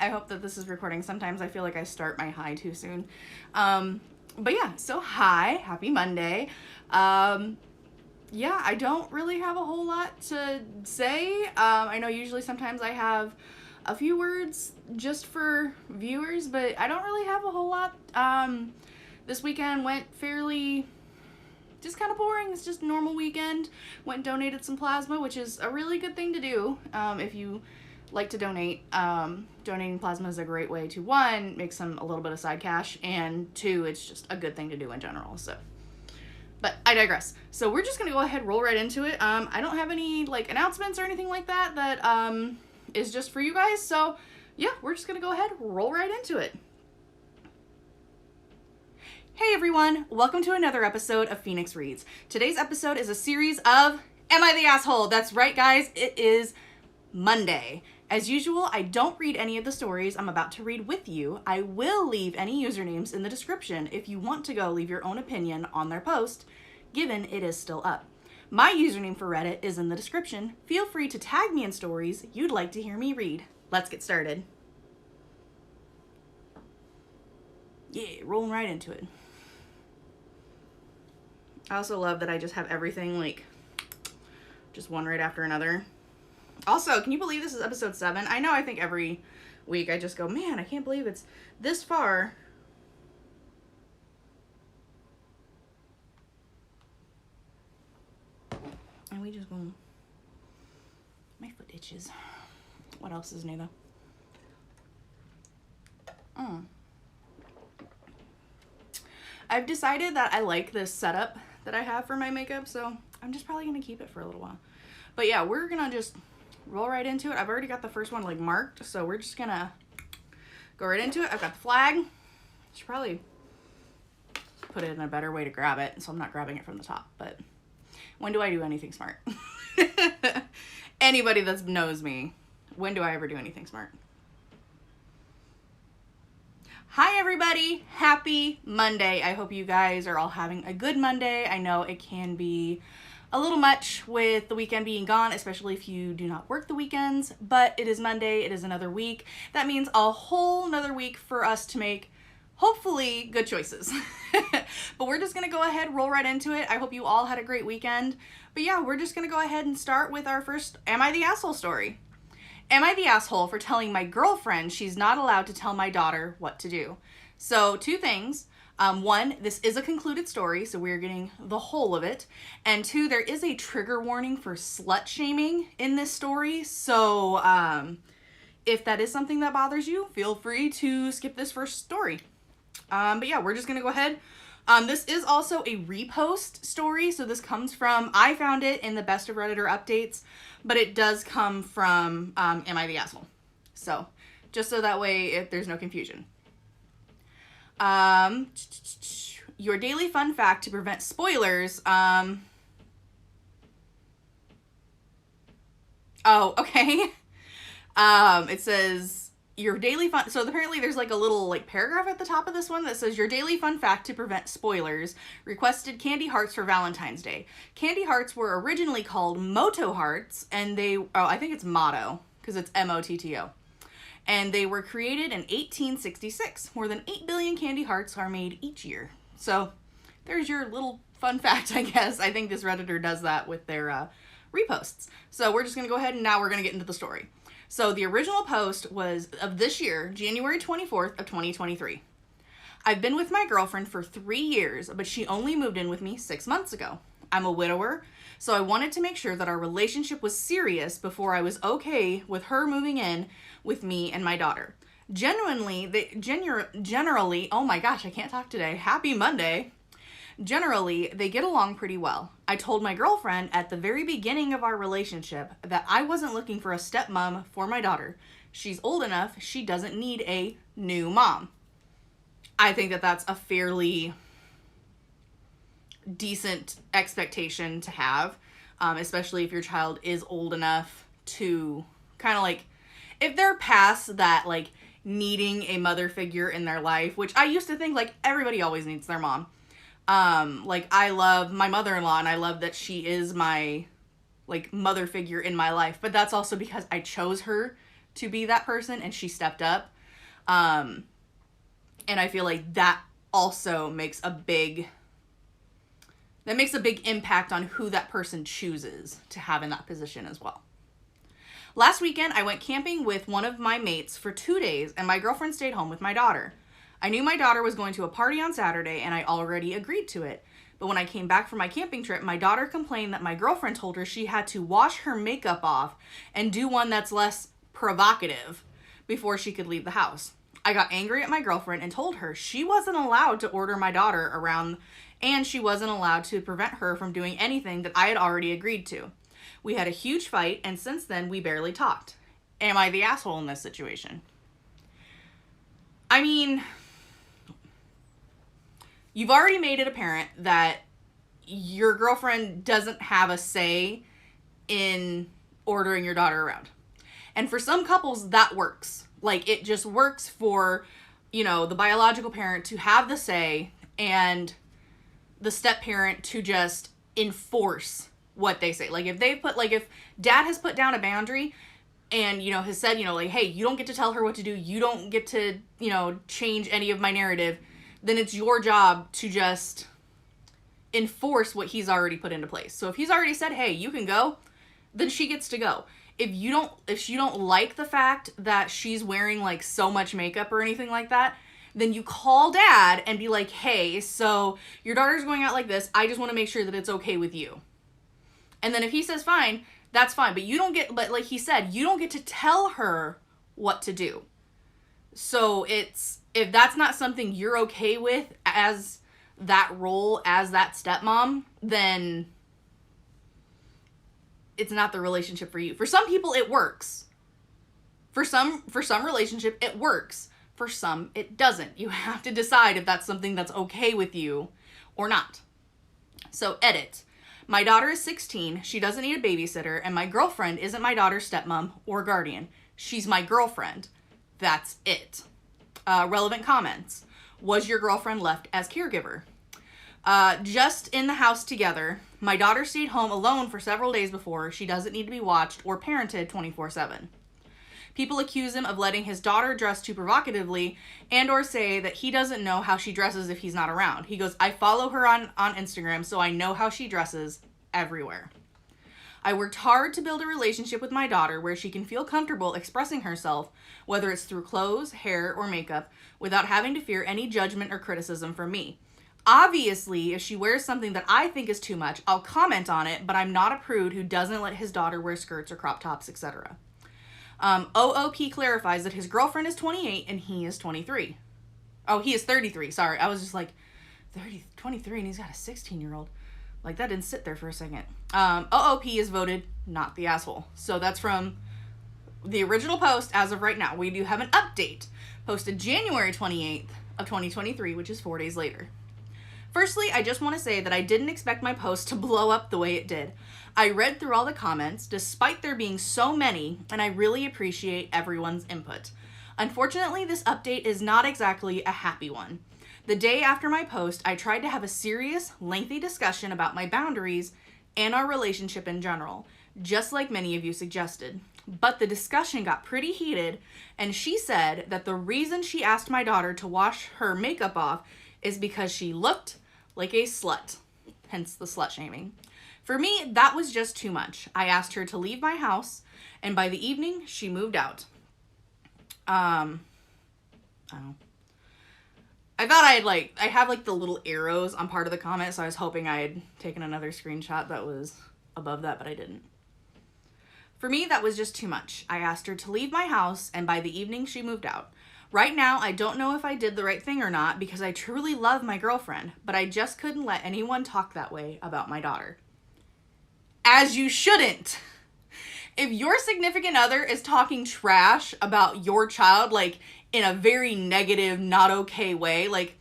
I hope that this is recording. Sometimes I feel like I start my hi too soon. But yeah, so hi, happy Monday. Yeah, I don't really have a whole lot to say. I know usually sometimes I have a few words just for viewers, but I don't really have a whole lot. This weekend went fairly just kind of boring. It's just a normal weekend. Went and donated some plasma, which is a really good thing to do if you like to donate. Donating plasma is a great way to, one, make a little bit of side cash, and two, it's just a good thing to do in general. So, but I digress. So we're just gonna go ahead, roll right into it. I don't have any like announcements or anything like that is just for you guys. So yeah, we're just gonna go ahead, roll right into it. Hey everyone, welcome to another episode of Phoenix Reads. Today's episode is a series of Am I the Asshole? That's right, guys, it is Monday. As usual, I don't read any of the stories I'm about to read with you. I will leave any usernames in the description if you want to go leave your own opinion on their post, given it is still up. My username for Reddit is in the description. Feel free to tag me in stories you'd like to hear me read. Let's get started. Yeah, rolling right into it. I also love that I just have everything, like, just one right after another. Also, can you believe this is episode 7? I know I think every week I just go, man, I can't believe it's this far. And we just go, my foot itches. What else is new, though? I've decided that I like this setup that I have for my makeup, so I'm just probably going to keep it for a little while. But yeah, we're going to just roll right into it. I've already got the first one like marked, so we're just going to go right into it. I've got the flag. Should probably put it in a better way to grab it, so I'm not grabbing it from the top. But when do I do anything smart? Anybody that knows me, when do I ever do anything smart? Hi everybody, happy Monday. I hope you guys are all having a good Monday. I know it can be a little much with the weekend being gone, especially if you do not work the weekends, but it is Monday, it is another week. That means a whole nother week for us to make, hopefully, good choices. But we're just gonna go ahead, roll right into it. I hope you all had a great weekend. But yeah, we're just gonna go ahead and start with our first Am I the Asshole story. Am I the asshole for telling my girlfriend she's not allowed to tell my daughter what to do? So, two things. One, this is a concluded story, so we're getting the whole of it. And two, there is a trigger warning for slut shaming in this story. So, if that is something that bothers you, feel free to skip this first story. But yeah, we're just going to go ahead. This is also a repost story, so this comes from, I found it in the Best of Redditor updates, but it does come from Am I the Asshole? So, just so that way there's no confusion. Your daily fun fact to prevent spoilers. Oh, okay. It says your daily fun. So apparently there's like a little like paragraph at the top of this one that says your daily fun fact to prevent spoilers. Requested candy hearts for Valentine's Day. Candy hearts were originally called Moto hearts, and I think it's motto because it's MOTTO. And they were created in 1866. More than 8 billion candy hearts are made each year. So there's your little fun fact, I guess. I think this Redditor does that with their reposts. So we're just going to go ahead and now we're going to get into the story. So the original post was of this year, January 24th of 2023. I've been with my girlfriend for 3 years, but she only moved in with me 6 months ago. I'm a widower, so I wanted to make sure that our relationship was serious before I was okay with her moving in with me and my daughter. Generally, oh my gosh, I can't talk today. Happy Monday. Generally, they get along pretty well. I told my girlfriend at the very beginning of our relationship that I wasn't looking for a stepmom for my daughter. She's old enough, she doesn't need a new mom. I think that that's a fairly decent expectation to have, especially if your child is old enough to kind of like, if they're past that like needing a mother figure in their life, which I used to think like everybody always needs their mom. Like I love my mother-in-law and I love that she is my like mother figure in my life, but that's also because I chose her to be that person and she stepped up. And I feel like that also makes a big impact on who that person chooses to have in that position as well. Last weekend, I went camping with one of my mates for 2 days, and my girlfriend stayed home with my daughter. I knew my daughter was going to a party on Saturday, and I already agreed to it. But when I came back from my camping trip, my daughter complained that my girlfriend told her she had to wash her makeup off and do one that's less provocative before she could leave the house. I got angry at my girlfriend and told her she wasn't allowed to order my daughter around, and she wasn't allowed to prevent her from doing anything that I had already agreed to. We had a huge fight, and since then, we barely talked. Am I the asshole in this situation? I mean, you've already made it apparent that your girlfriend doesn't have a say in ordering your daughter around. And for some couples, that works. Like, it just works for, the biological parent to have the say and the step parent to just enforce what they say. Like, if dad has put down a boundary and, has said, hey, you don't get to tell her what to do. You don't get to, change any of my narrative. Then it's your job to just enforce what he's already put into place. So if he's already said, hey, you can go, then she gets to go. If you don't like the fact that she's wearing like so much makeup or anything like that, then you call dad and be like, hey, so your daughter's going out like this. I just want to make sure that it's okay with you. And then if he says fine, that's fine. But like he said, you don't get to tell her what to do. So if that's not something you're okay with as that role, as that stepmom, then it's not the relationship for you. For some people, it works. For some relationship, it works. For some, it doesn't. You have to decide if that's something that's okay with you or not. So edit. My daughter is 16. She doesn't need a babysitter. And my girlfriend isn't my daughter's stepmom or guardian. She's my girlfriend. That's it. Relevant comments. Was your girlfriend left as caregiver? Just in the house together. My daughter stayed home alone for several days before. She doesn't need to be watched or parented 24/7. People accuse him of letting his daughter dress too provocatively and or say that he doesn't know how she dresses if he's not around. He goes, I follow her on Instagram, so I know how she dresses everywhere. I worked hard to build a relationship with my daughter where she can feel comfortable expressing herself, whether it's through clothes, hair, or makeup, without having to fear any judgment or criticism from me. Obviously, if she wears something that I think is too much, I'll comment on it, but I'm not a prude who doesn't let his daughter wear skirts or crop tops, etc. OOP clarifies that his girlfriend is 28 and he is 23. Oh, he is 33. Sorry, I was just like, 23 and he's got a 16-year-old. Like, that didn't sit there for a second. OOP is voted not the asshole. So that's from the original post as of right now. We do have an update posted January 28th of 2023, which is 4 days later. Firstly, I just want to say that I didn't expect my post to blow up the way it did. I read through all the comments, despite there being so many, and I really appreciate everyone's input. Unfortunately, this update is not exactly a happy one. The day after my post, I tried to have a serious, lengthy discussion about my boundaries and our relationship in general, just like many of you suggested. But the discussion got pretty heated, and she said that the reason she asked my daughter to wash her makeup off is because she looked like a slut, hence the slut shaming. For me, that was just too much. I asked her to leave my house, and by the evening, she moved out. I thought I have the little arrows on part of the comment, so I was hoping I had taken another screenshot that was above that, but I didn't. For me, that was just too much. I asked her to leave my house, and by the evening, she moved out. Right now, I don't know if I did the right thing or not because I truly love my girlfriend, but I just couldn't let anyone talk that way about my daughter. As you shouldn't. If your significant other is talking trash about your child, like in a very negative, not okay way, like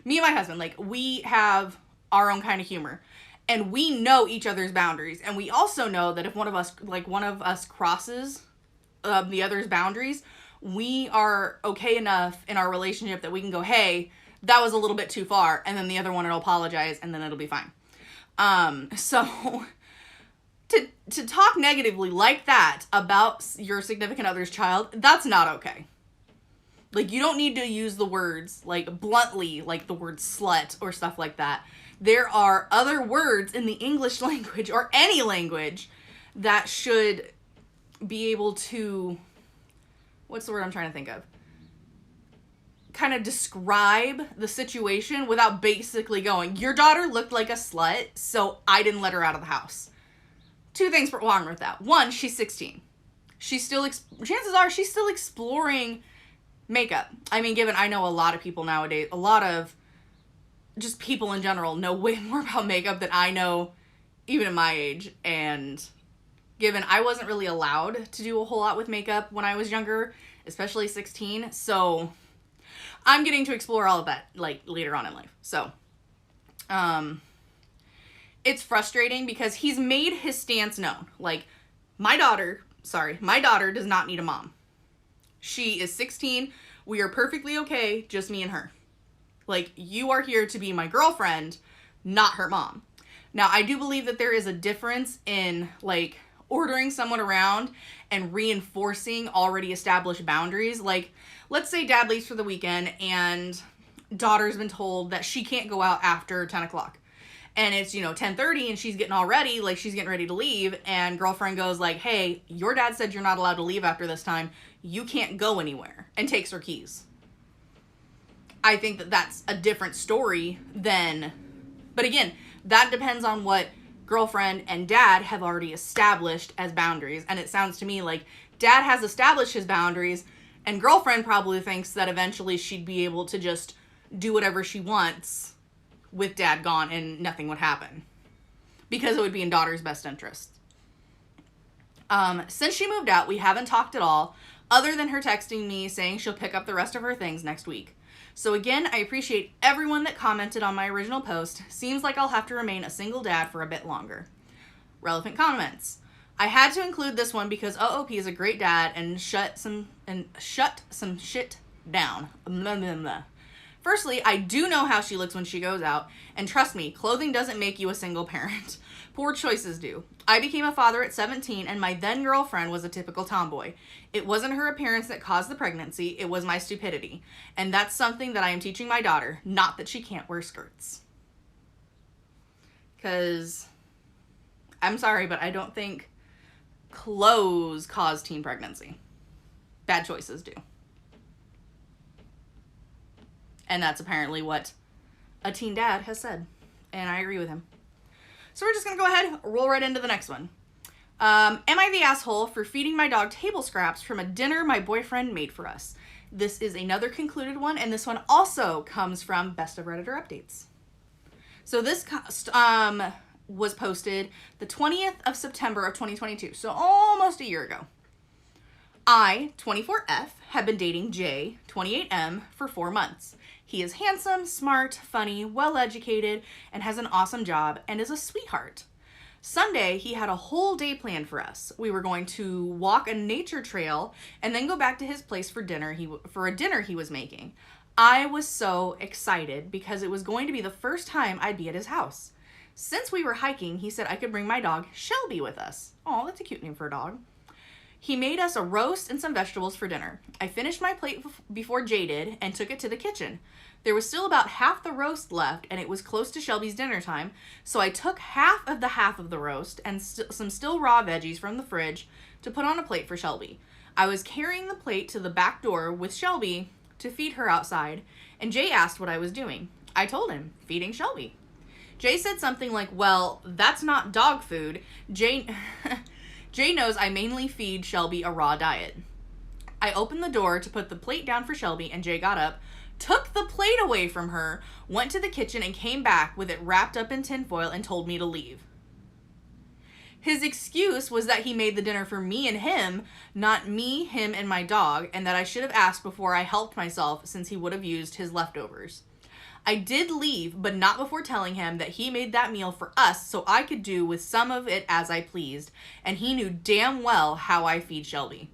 me and my husband, like we have our own kind of humor and we know each other's boundaries. And we also know that if one of us crosses the other's boundaries, we are okay enough in our relationship that we can go, hey, that was a little bit too far. And then the other one will apologize and then it'll be fine. So to talk negatively like that about your significant other's child, that's not okay. Like, you don't need to use the words, like, bluntly, like the word slut or stuff like that. There are other words in the English language or any language that should be able to, what's the word I'm trying to think of? Kind of describe the situation without basically going, your daughter looked like a slut, so I didn't let her out of the house. Two things wrong with that. One, she's 16. She's still, chances are she's still exploring makeup. I mean, given I know a lot of people nowadays, a lot of just people in general know way more about makeup than I know even at my age. And given I wasn't really allowed to do a whole lot with makeup when I was younger, especially 16. So I'm getting to explore all of that like later on in life. So, it's frustrating because he's made his stance known. Like, my daughter does not need a mom. She is 16. We are perfectly okay, just me and her. Like, you are here to be my girlfriend, not her mom. Now, I do believe that there is a difference in, like, ordering someone around and reinforcing already established boundaries. Like, let's say dad leaves for the weekend and daughter's been told that she can't go out after 10 o'clock. And it's, 10:30 and she's getting all ready, like she's getting ready to leave. And girlfriend goes like, hey, your dad said you're not allowed to leave after this time. You can't go anywhere, and takes her keys. I think that that's a different story than, but again, that depends on what girlfriend and dad have already established as boundaries. And it sounds to me like dad has established his boundaries and girlfriend probably thinks that eventually she'd be able to just do whatever she wants with dad gone and nothing would happen because it would be in daughter's best interest. Since she moved out, we haven't talked at all other than her texting me saying she'll pick up the rest of her things next week. So again, I appreciate everyone that commented on my original post. Seems like I'll have to remain a single dad for a bit longer. Relevant comments. I had to include this one because OOP is a great dad and shut some shit down. Blah, blah, blah. Firstly, I do know how she looks when she goes out, and trust me, clothing doesn't make you a single parent. Poor choices do. I became a father at 17, and my then girlfriend was a typical tomboy. It wasn't her appearance that caused the pregnancy, it was my stupidity. And that's something that I am teaching my daughter, not that she can't wear skirts. Because, I'm sorry, but I don't think clothes cause teen pregnancy. Bad choices do. And that's apparently what a teen dad has said. And I agree with him. So we're just going to go ahead, roll right into the next one. Am I the asshole for feeding my dog table scraps from a dinner my boyfriend made for us? This is another concluded one, and this one also comes from Best of Redditor Updates. So this was posted the 20th of September of 2022, so almost a year ago. I, 24F, have been dating Jay, 28M, for 4 months. He is handsome, smart, funny, well-educated, and has an awesome job, and is a sweetheart. Sunday, he had a whole day planned for us. We were going to walk a nature trail and then go back to his place for dinner. For a dinner he was making. I was so excited because it was going to be the first time I'd be at his house. Since we were hiking, he said I could bring my dog Shelby with us. Oh, that's a cute name for a dog. He made us a roast and some vegetables for dinner. I finished my plate before Jay did and took it to the kitchen. There was still about half the roast left, and it was close to Shelby's dinner time, so I took half of the roast and some still raw veggies from the fridge to put on a plate for Shelby. I was carrying the plate to the back door with Shelby to feed her outside, and Jay asked what I was doing. I told him, feeding Shelby. Jay said something like, well, that's not dog food. Jay knows I mainly feed Shelby a raw diet. I opened the door to put the plate down for Shelby, and Jay got up, took the plate away from her, went to the kitchen, and came back with it wrapped up in tinfoil and told me to leave. His excuse was that he made the dinner for me and him, not me, him, and my dog, and that I should have asked before I helped myself since he would have used his leftovers. I did leave, but not before telling him that he made that meal for us so I could do with some of it as I pleased, and he knew damn well how I feed Shelby.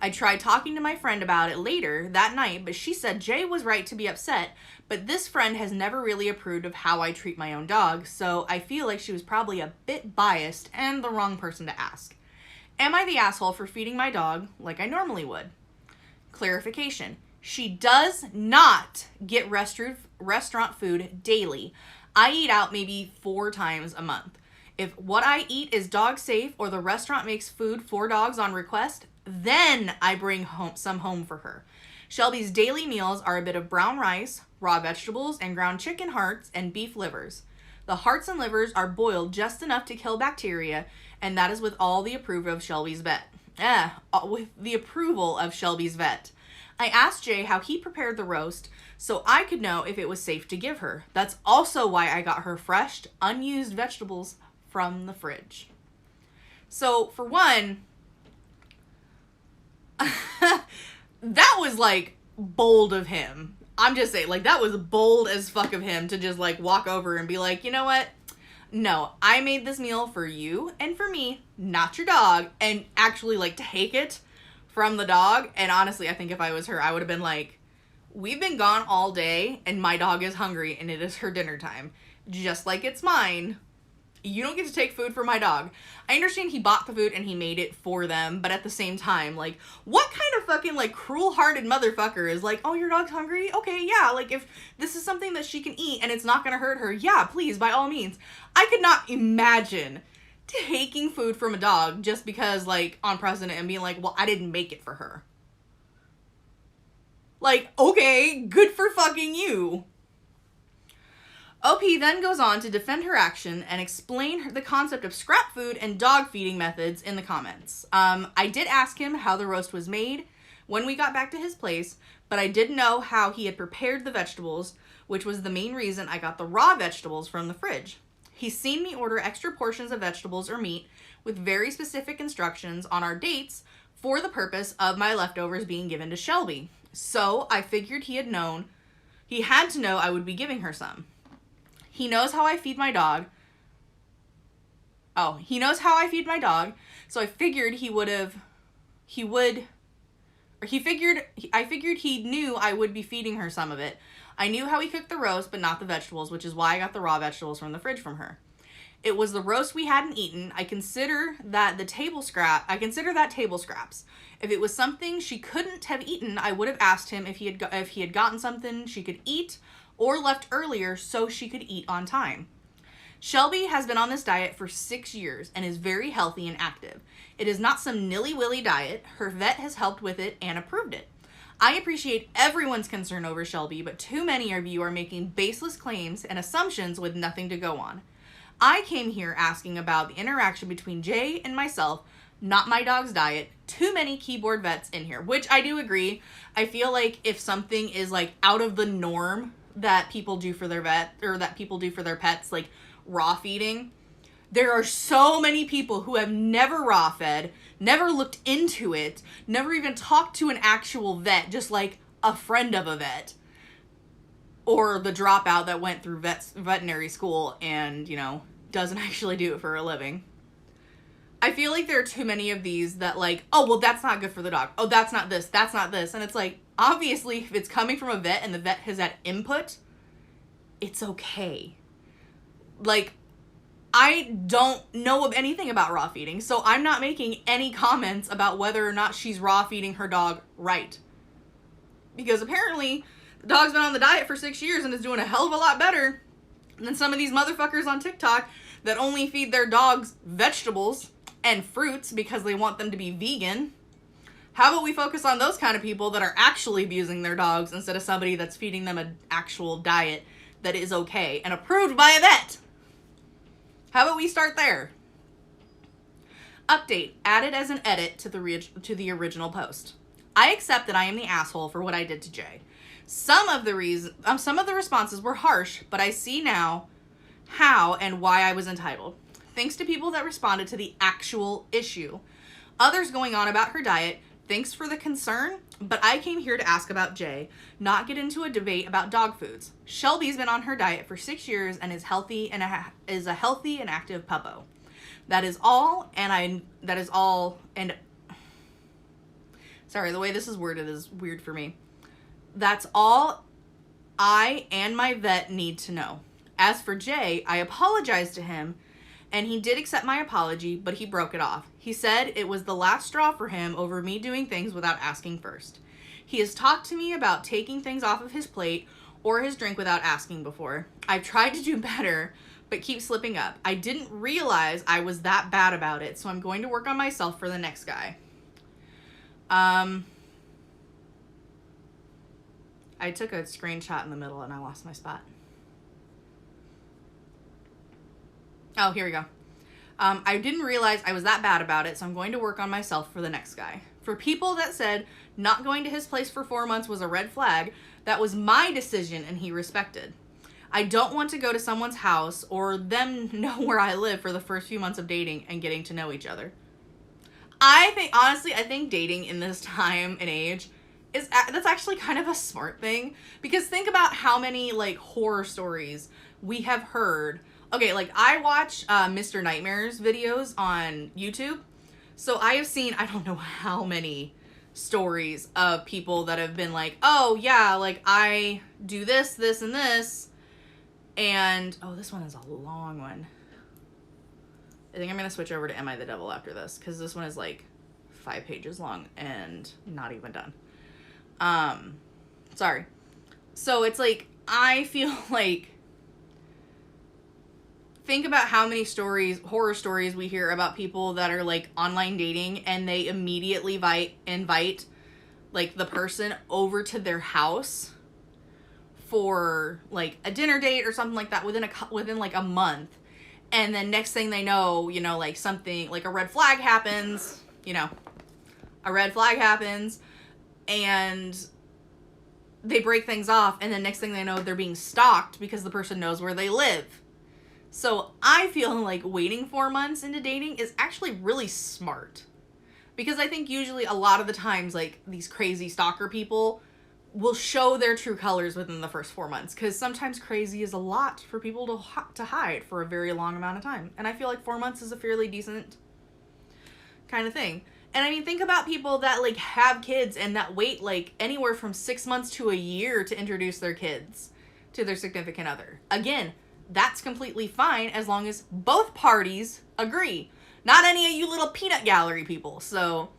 I tried talking to my friend about it later that night, but she said Jay was right to be upset, but this friend has never really approved of how I treat my own dog, so I feel like she was probably a bit biased and the wrong person to ask. Am I the asshole for feeding my dog like I normally would? Clarification. She does not get restaurant food daily. I eat out maybe 4 times a month. If what I eat is dog safe or the restaurant makes food for dogs on request, then I bring some home for her. Shelby's daily meals are a bit of brown rice, raw vegetables, and ground chicken hearts and beef livers. The hearts and livers are boiled just enough to kill bacteria, and that is with all the approval of Shelby's vet. With the approval of Shelby's vet. I asked Jay how he prepared the roast so I could know if it was safe to give her. That's also why I got her fresh, unused vegetables from the fridge. So, for one, that was, like, bold of him. I'm just saying, like, that was bold as fuck of him to just, like, walk over and be like, you know what? No, I made this meal for you and for me, not your dog, and actually, like, take it from the dog. And honestly, I think if I was her, I would have been like, we've been gone all day, and my dog is hungry, and it is her dinner time. Just like it's mine. You don't get to take food from my dog. I understand he bought the food and he made it for them, but at the same time, like, what kind of fucking, like, cruel-hearted motherfucker is like, oh, your dog's hungry? Okay, yeah, like, if this is something that she can eat and it's not gonna hurt her, yeah, please, by all means. I could not imagine taking food from a dog just because, like, on precedent and being like, well, I didn't make it for her. Like, okay, good for fucking you. OP then goes on to defend her action and explain the concept of scrap food and dog feeding methods in the comments. I did ask him how the roast was made when we got back to his place, but I didn't know how he had prepared the vegetables, which was the main reason I got the raw vegetables from the fridge. He's seen me order extra portions of vegetables or meat with very specific instructions on our dates for the purpose of my leftovers being given to Shelby. So I figured he had to know I would be giving her some. He knows how I feed my dog. I figured he knew I would be feeding her some of it. I knew how he cooked the roast, but not the vegetables, which is why I got the raw vegetables from the fridge from her. It was the roast we hadn't eaten. I consider that table scraps. If it was something she couldn't have eaten, I would have asked him if he had gotten something she could eat or left earlier so she could eat on time. Shelby has been on this diet for 6 years and is very healthy and active. It is not some nilly-willy diet. Her vet has helped with it and approved it. I appreciate everyone's concern over Shelby, but too many of you are making baseless claims and assumptions with nothing to go on. I came here asking about the interaction between Jay and myself, not my dog's diet. Too many keyboard vets in here, which I do agree. I feel like if something is, like, out of the norm that people do for their vet, or that people do for their pets, like raw feeding, there are so many people who have never raw fed, never looked into it, never even talked to an actual vet, just like a friend of a vet, or the dropout that went through veterinary school and, you know, doesn't actually do it for a living. I feel like there are too many of these that, like, oh, well, that's not good for the dog. Oh, that's not this. That's not this. And it's like, obviously, if it's coming from a vet and the vet has had input, it's okay. Like, I don't know of anything about raw feeding, so I'm not making any comments about whether or not she's raw feeding her dog right. Because apparently, the dog's been on the diet for 6 years and is doing a hell of a lot better than some of these motherfuckers on TikTok that only feed their dogs vegetables and fruits because they want them to be vegan. How about we focus on those kind of people that are actually abusing their dogs instead of somebody that's feeding them an actual diet that is okay and approved by a vet? How about we start there? Update, added as an edit to the original post. I accept that I am the asshole for what I did to Jay. Some of the responses were harsh, but I see now how and why I was entitled. Thanks to people that responded to the actual issue. Others going on about her diet. Thanks for the concern, but I came here to ask about Jay, not get into a debate about dog foods. Shelby's been on her diet for 6 years and is healthy and is a healthy and active puppo. That is all, and sorry, the way this is worded is weird for me. That's all I and my vet need to know. As for Jay, I apologized to him, and he did accept my apology, but he broke it off. He said it was the last straw for him over me doing things without asking first. He has talked to me about taking things off of his plate or his drink without asking before. I've tried to do better, but keep slipping up. I didn't realize I was that bad about it, so I'm going to work on myself for the next guy. I took a screenshot in the middle and I lost my spot. Oh, here we go. I didn't realize I was that bad about it, so I'm going to work on myself for the next guy. For people that said not going to his place for 4 months was a red flag, that was my decision and he respected. I don't want to go to someone's house or them know where I live for the first few months of dating and getting to know each other. Honestly, I think dating in this time and age that's actually kind of a smart thing, because think about how many like horror stories we have heard. Okay, like I watch Mr. Nightmare's videos on YouTube, so I have seen I don't know how many stories of people that have been like, oh yeah, like I do this, this, and this, and oh, this one is a long one. I think I'm gonna switch over to Am I the Devil after this, because this one is like 5 pages long and not even done. Sorry. So it's like, I feel like, think about how many horror stories we hear about people that are like online dating and they immediately invite like the person over to their house for like a dinner date or something like that within like a month. And then next thing they know, you know, like something like a red flag happens, and they break things off, and then next thing they know, they're being stalked because the person knows where they live. So I feel like waiting 4 months into dating is actually really smart, because I think usually a lot of the times, like, these crazy stalker people will show their true colors within the first 4 months, because sometimes crazy is a lot for people to hide for a very long amount of time. And I feel like 4 months is a fairly decent kind of thing. And I mean, think about people that like have kids and that wait like anywhere from 6 months to a year to introduce their kids to their significant other. Again, that's completely fine as long as both parties agree. Not any of you little peanut gallery people. So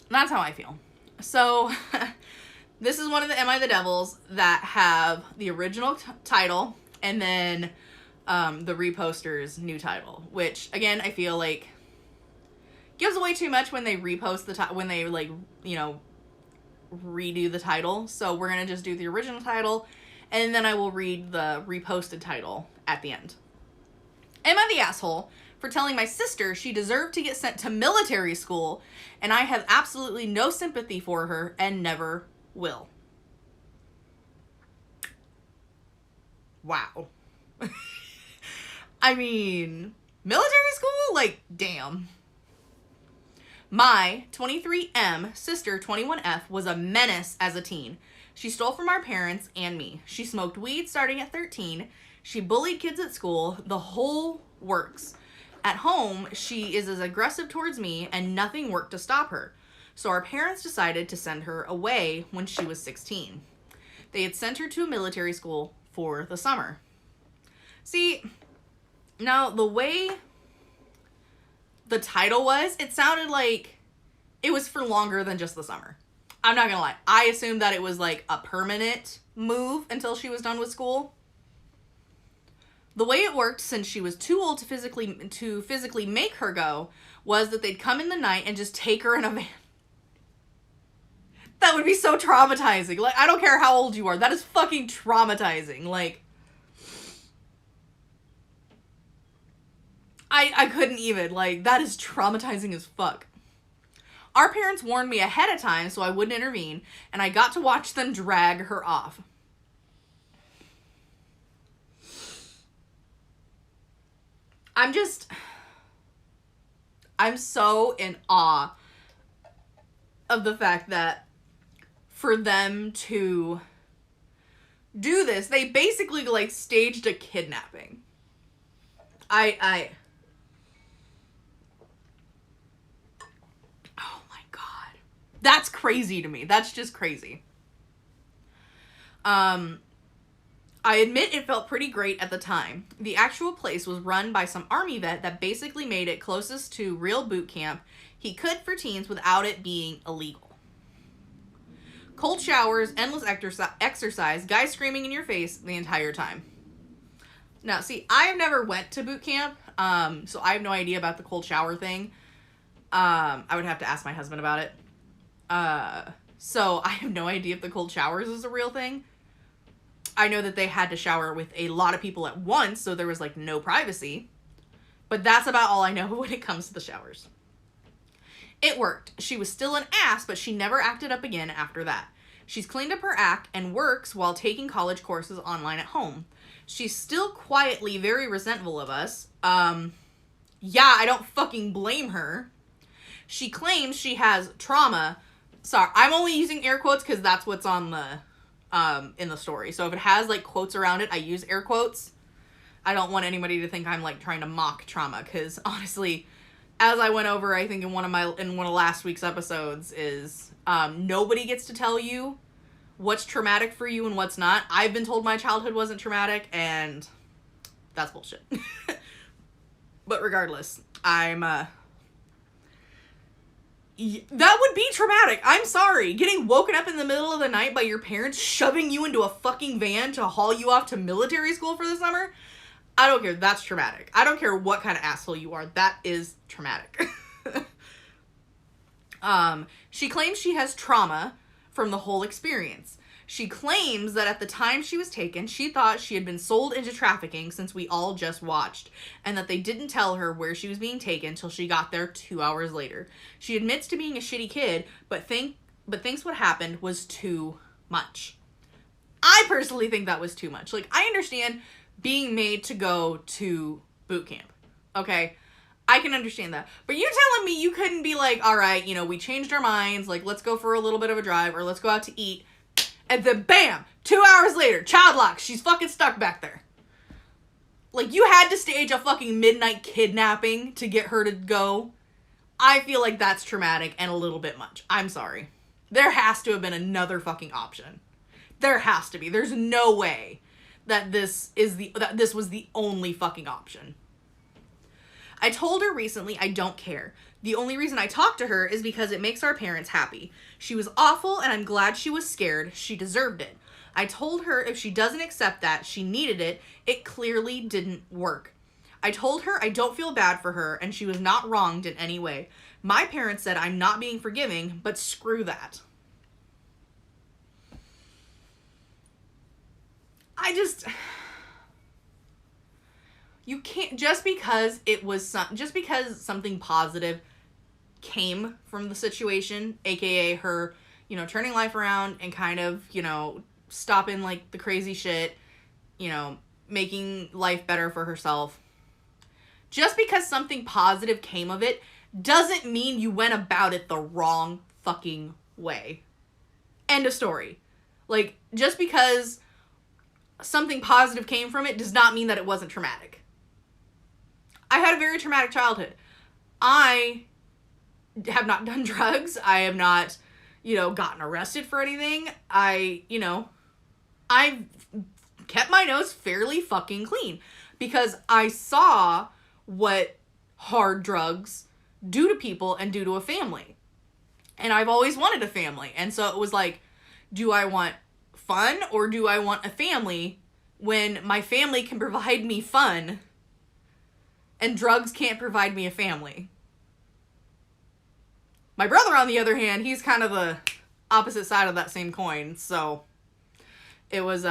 that's how I feel. So this is one of the Am I the Devils that have the original title and then the reposter's new title, which again, I feel like gives away too much when they repost when they like, redo the title. So we're going to just do the original title, and then I will read the reposted title at the end. Am I the asshole for telling my sister she deserved to get sent to military school, and I have absolutely no sympathy for her and never will? Wow. I mean, military school? Like, damn. My 23M sister 21F was a menace as a teen. She stole from our parents and me. She smoked weed starting at 13. She bullied kids at school. The whole works. At home, she is as aggressive towards me, and nothing worked to stop her. So our parents decided to send her away when she was 16. They had sent her to a military school for the summer. See, now the way the title was, it sounded like it was for longer than just the summer. I'm not gonna lie. I assumed that it was like a permanent move until she was done with school. The way it worked, since she was too old to physically make her go, was that they'd come in the night and just take her in a van. That would be so traumatizing. Like, I don't care how old you are. That is fucking traumatizing. Like, I couldn't even. Like, that is traumatizing as fuck. Our parents warned me ahead of time so I wouldn't intervene, and I got to watch them drag her off. I'm so in awe of the fact that for them to do this, they basically like staged a kidnapping. Oh my God. That's crazy to me. That's just crazy. I admit it felt pretty great at the time. The actual place was run by some army vet that basically made it closest to real boot camp he could for teens without it being illegal. Cold showers, endless exercise, guys screaming in your face the entire time. Now, see, I've never went to boot camp, so I have no idea about the cold shower thing. I would have to ask my husband about it. So I have no idea if the cold showers is a real thing. I know that they had to shower with a lot of people at once, so there was, like, no privacy. But that's about all I know when it comes to the showers. It worked. She was still an ass, but she never acted up again after that. She's cleaned up her act and works while taking college courses online at home. She's still quietly very resentful of us. Yeah, I don't fucking blame her. She claims she has trauma. Sorry, I'm only using air quotes because that's what's on the, in the story. So if it has, like, quotes around it, I use air quotes. I don't want anybody to think I'm, like, trying to mock trauma, because honestly, as I went over, I think in one of last week's episodes, is nobody gets to tell you what's traumatic for you and what's not. I've been told my childhood wasn't traumatic, and that's bullshit. But regardless, that would be traumatic. I'm sorry. Getting woken up in the middle of the night by your parents shoving you into a fucking van to haul you off to military school for the summer, I don't care. That's traumatic. I don't care what kind of asshole you are. That is traumatic. She claims she has trauma from the whole experience. She claims that at the time she was taken, she thought she had been sold into trafficking since we all just watched, and that they didn't tell her where she was being taken till she got there 2 hours later. She admits to being a shitty kid, but thinks what happened was too much. I personally think that was too much. Like, I understand being made to go to boot camp, okay? I can understand that. But you're telling me you couldn't be like, all right, you know, we changed our minds, like, let's go for a little bit of a drive, or let's go out to eat, and then bam, 2 hours later, child lock, she's fucking stuck back there. Like, you had to stage a fucking midnight kidnapping to get her to go. I feel like that's traumatic and a little bit much. I'm sorry. There has to have been another fucking option. There has to be. There's no way that this was the only fucking option. I told her recently I don't care. The only reason I talk to her is because it makes our parents happy. She was awful and I'm glad she was scared. She deserved it. I told her if she doesn't accept that, she needed it. It clearly didn't work. I told her I don't feel bad for her and she was not wronged in any way. My parents said I'm not being forgiving, but screw that. You can't, just because something positive came from the situation, aka her, you know, turning life around and kind of, you know, stopping, like, the crazy shit, you know, making life better for herself. Just because something positive came of it doesn't mean you went about it the wrong fucking way. End of story. Like, just because something positive came from it does not mean that it wasn't traumatic. I had a very traumatic childhood. I have not done drugs. I have not, you know, gotten arrested for anything. I've kept my nose fairly fucking clean because I saw what hard drugs do to people and do to a family. And I've always wanted a family. And so it was like, do I want fun or do I want a family when my family can provide me fun and drugs can't provide me a family? My brother, on the other hand, he's kind of the opposite side of that same coin. So it was,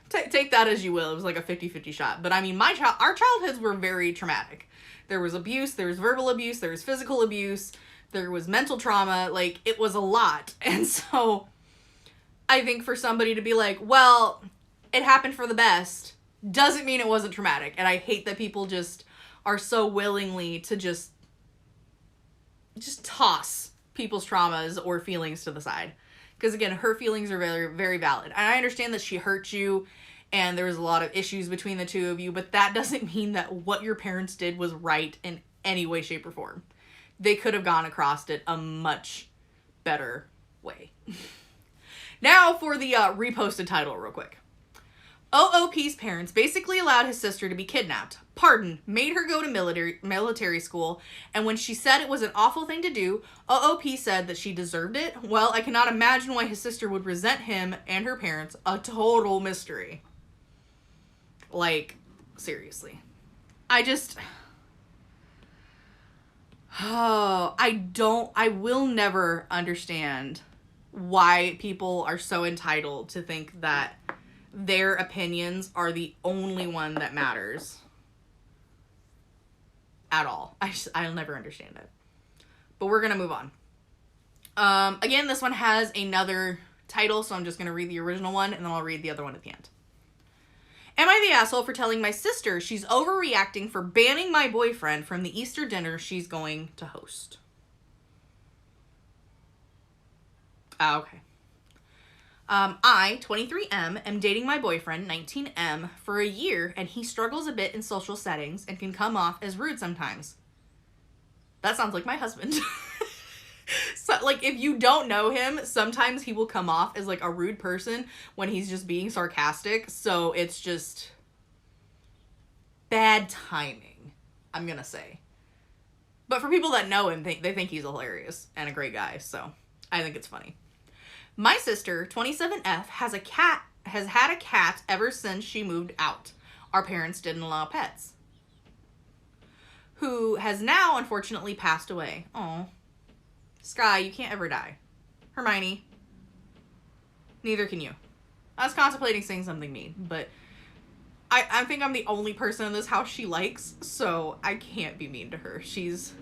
take that as you will. It was like a 50-50 shot. But I mean, our childhoods were very traumatic. There was abuse, there was verbal abuse, there was physical abuse, there was mental trauma. Like, it was a lot. And so I think for somebody to be like, well, it happened for the best, doesn't mean it wasn't traumatic. And I hate that people just are so willingly to just toss people's traumas or feelings to the side. Because again, her feelings are very, very valid. And I understand that she hurt you and there was a lot of issues between the two of you, but that doesn't mean that what your parents did was right in any way, shape, or form. They could have gone across it a much better way. Now for the reposted title real quick. OOP's parents basically allowed his sister to be kidnapped, pardoned, made her go to military school, and when she said it was an awful thing to do, OOP said that she deserved it. Well, I cannot imagine why his sister would resent him and her parents. A total mystery. Like, seriously. I will never understand why people are so entitled to think that their opinions are the only one that matters at all. I'll never understand it. But we're gonna move on. Again, this one has another title, so I'm just gonna read the original one and then I'll read the other one at the end. Am I the asshole for telling my sister she's overreacting for banning my boyfriend from the Easter dinner she's going to host? Okay. I, 23M, am dating my boyfriend, 19M, for a year, and he struggles a bit in social settings and can come off as rude sometimes. That sounds like my husband. So, like, if you don't know him, sometimes he will come off as, like, a rude person when he's just being sarcastic. So, it's just bad timing, I'm gonna say. But for people that know him, they think he's hilarious and a great guy. So, I think it's funny. My sister, 27F, has had a cat ever since she moved out. Our parents didn't allow pets. Who has now, unfortunately, passed away. Aw. Sky, you can't ever die. Hermione, neither can you. I was contemplating saying something mean, but I think I'm the only person in this house she likes, so I can't be mean to her. She's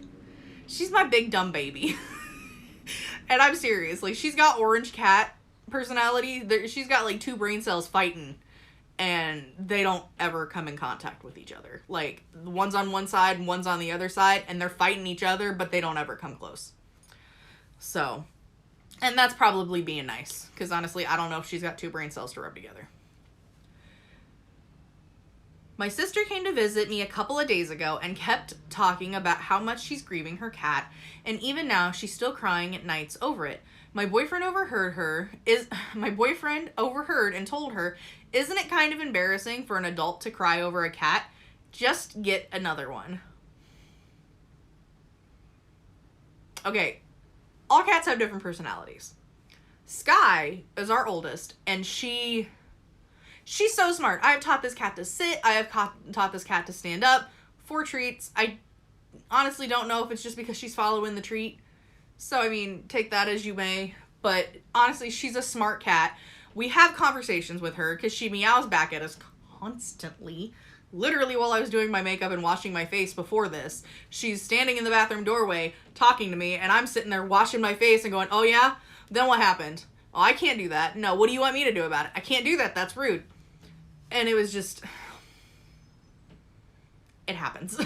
my big dumb baby. And I'm serious. Like, she's got orange cat personality. She's got, like, 2 brain cells fighting, and they don't ever come in contact with each other. Like, one's on one side and one's on the other side, and they're fighting each other, but they don't ever come close. So, and that's probably being nice, because honestly, I don't know if she's got 2 brain cells to rub together. My sister came to visit me a couple of days ago and kept talking about how much she's grieving her cat, and even now she's still crying at nights over it. My boyfriend overheard and told her, "Isn't it kind of embarrassing for an adult to cry over a cat? Just get another one." Okay. All cats have different personalities. Sky is our oldest, and she's so smart. I have taught this cat to sit. I have taught this cat to stand up for treats. I honestly don't know if it's just because she's following the treat. So, I mean, take that as you may. But honestly, she's a smart cat. We have conversations with her because she meows back at us constantly. Literally, while I was doing my makeup and washing my face before this, she's standing in the bathroom doorway talking to me, and I'm sitting there washing my face and going, "Oh yeah? Then what happened? Oh, I can't do that. No, what do you want me to do about it? I can't do that. That's rude." And it was just, it happens.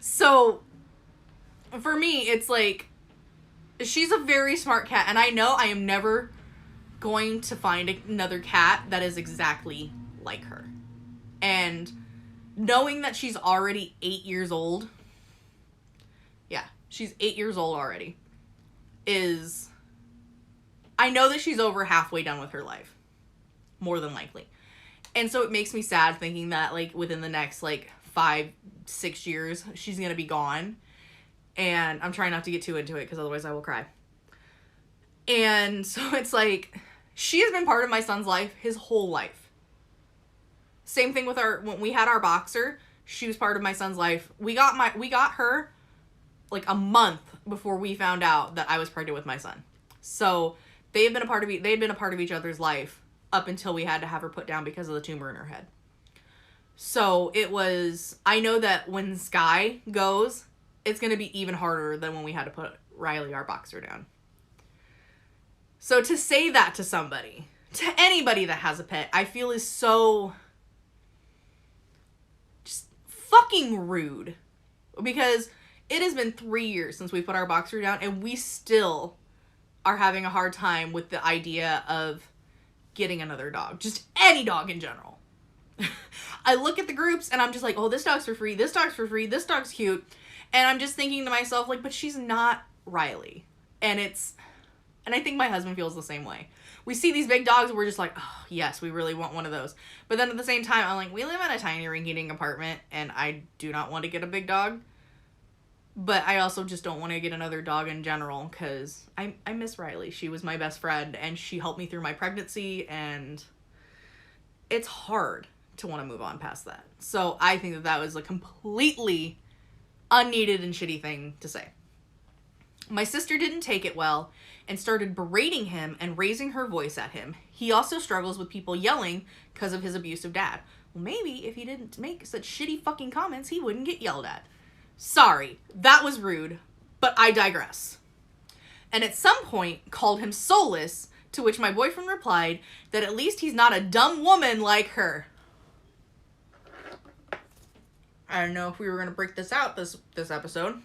So, for me, it's like, she's a very smart cat, and I know I am never going to find another cat that is exactly like her. And knowing that she's already 8 years old, yeah, she's 8 years old already, I know that she's over halfway done with her life. More than likely. And so it makes me sad thinking that, like, within the next, like, 5-6 years, she's gonna be gone. And I'm trying not to get too into it, because otherwise I will cry. And so it's like, she has been part of my son's life his whole life. Same thing with when we had our boxer, she was part of my son's life. We got her like a month before we found out that I was pregnant with my son. So they had been a part of each other's life up until we had to have her put down because of the tumor in her head. So I know that when Sky goes, it's going to be even harder than when we had to put Riley, our boxer, down. So to say that to somebody, to anybody that has a pet, I feel is so just fucking rude. Because it has been 3 years since we put our boxer down, and we still are having a hard time with the idea of getting another dog. Just any dog in general. I look at the groups and I'm just like, oh, this dog's for free, this dog's for free, this dog's cute. And I'm just thinking to myself, like, but she's not Riley. And I think my husband feels the same way. we see these big dogs and we're just like, oh, yes, we really want one of those. But then at the same time, I'm like, we live in a tiny rinky-dink apartment and I do not want to get a big dog. But I also just don't want to get another dog in general because I miss Riley. She was my best friend and she helped me through my pregnancy, and it's hard to want to move on past that. So I think that that was a completely unneeded and shitty thing to say. My sister didn't take it well and started berating him and raising her voice at him. He also struggles with people yelling because of his abusive dad. Well, maybe if he didn't make such shitty fucking comments, he wouldn't get yelled at. Sorry, that was rude, but I digress. And at some point called him soulless, to which my boyfriend replied that at least he's not a dumb woman like her. I don't know if we were going to break this out this episode.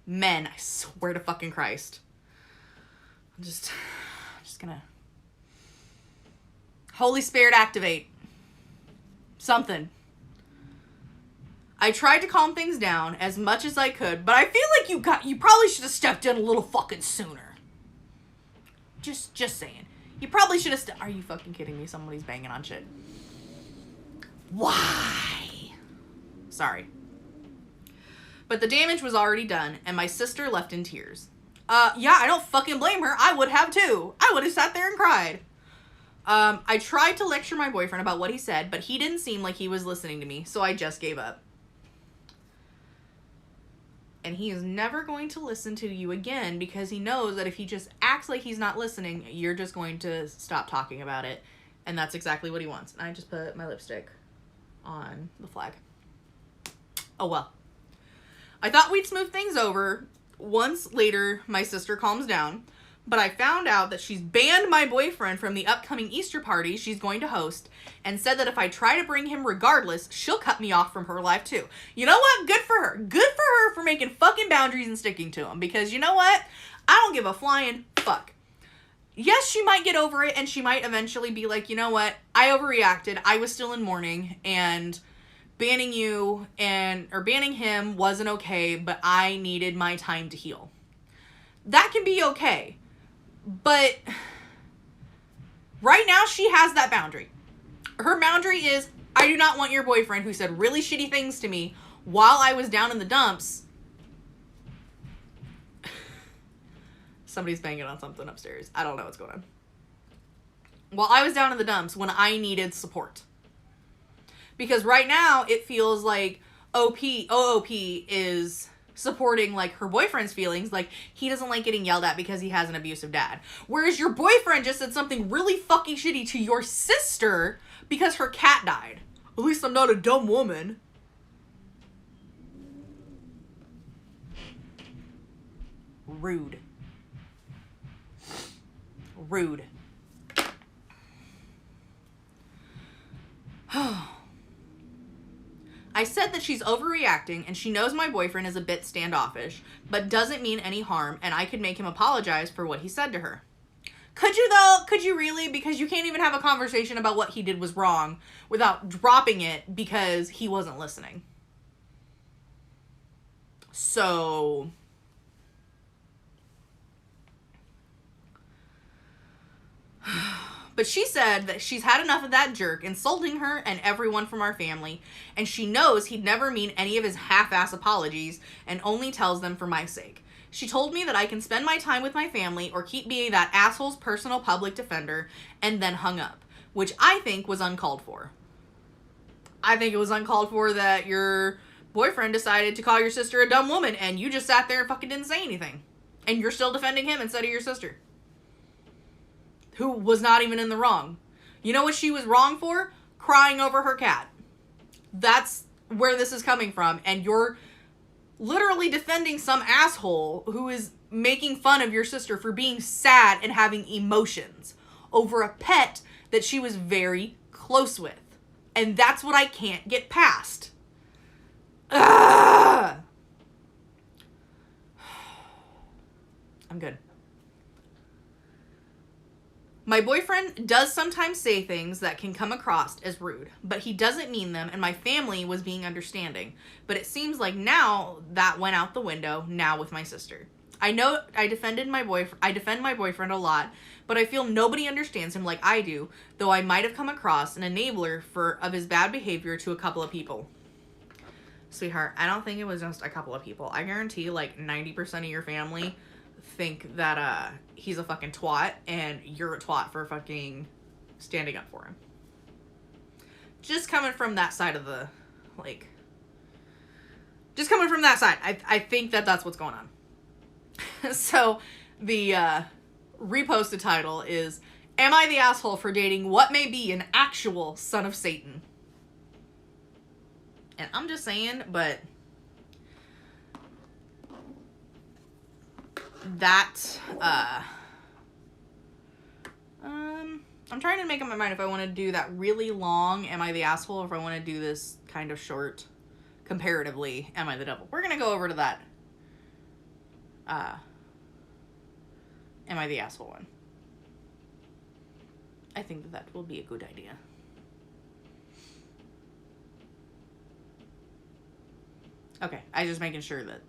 Men, I swear to fucking Christ. I'm just gonna... Holy Spirit activate. Something. I tried to calm things down as much as I could, but I feel like you probably should have stepped in a little fucking sooner. Just saying. You probably should have Are you fucking kidding me? Somebody's banging on shit. Why? Sorry. But the damage was already done, and my sister left in tears. Yeah, I don't fucking blame her. I would have too. I would have sat there and cried. I tried to lecture my boyfriend about what he said, but he didn't seem like he was listening to me, so I just gave up. And he is never going to listen to you again because he knows that if he just acts like he's not listening, you're just going to stop talking about it. And that's exactly what he wants. And I just put my lipstick on the flag. Oh well. I thought we'd smooth things over once later my sister calms down, but I found out that she's banned my boyfriend from the upcoming Easter party she's going to host and said that if I try to bring him regardless, she'll cut me off from her life too. You know what? Good for her. Good for her for making fucking boundaries and sticking to them, because you know what? I don't give a flying fuck. Yes, she might get over it and she might eventually be like, you know what? I overreacted. I was still in mourning, and banning you or banning him wasn't okay, but I needed my time to heal. That can be okay. But right now she has that boundary. Her boundary is, I do not want your boyfriend who said really shitty things to me while I was down in the dumps. Somebody's banging on something upstairs. I don't know what's going on. While I was down in the dumps when I needed support. Because right now it feels like OOP is supporting like her boyfriend's feelings, like he doesn't like getting yelled at because he has an abusive dad. Whereas your boyfriend just said something really fucking shitty to your sister because her cat died. At least I'm not a dumb woman. Rude. Rude. I said that she's overreacting and she knows my boyfriend is a bit standoffish, but doesn't mean any harm, and I could make him apologize for what he said to her. Could you though? Could you really? Because you can't even have a conversation about what he did was wrong without dropping it because he wasn't listening. So... But she said that she's had enough of that jerk insulting her and everyone from our family, and she knows he'd never mean any of his half-ass apologies and only tells them for my sake. She told me that I can spend my time with my family or keep being that asshole's personal public defender, and then hung up, which I think was uncalled for. I think it was uncalled for that your boyfriend decided to call your sister a dumb woman and you just sat there and fucking didn't say anything. And you're still defending him instead of your sister, who was not even in the wrong. You know what she was wrong for? Crying over her cat. That's where this is coming from. And you're literally defending some asshole who is making fun of your sister for being sad and having emotions over a pet that she was very close with. And that's what I can't get past. Ugh! I'm good. My boyfriend does sometimes say things that can come across as rude, but he doesn't mean them, and my family was being understanding. But it seems like now that went out the window, now with my sister. I know I defend my boyfriend a lot, but I feel nobody understands him like I do, though I might have come across an enabler of his bad behavior to a couple of people. Sweetheart, I don't think it was just a couple of people. I guarantee like 90% of your family think that he's a fucking twat and you're a twat for fucking standing up for him. Just coming from that side of the, like, just coming from that side, I think that that's what's going on. So the reposted title is, "Am I the asshole for dating what may be an actual son of Satan?" And I'm just saying, but that, I'm trying to make up my mind if I want to do that really long, "Am I the asshole?" or if I want to do this kind of short, comparatively, "Am I the devil?" We're going to go over to that, "Am I the asshole?" one. I think that will be a good idea. Okay, I was just making sure that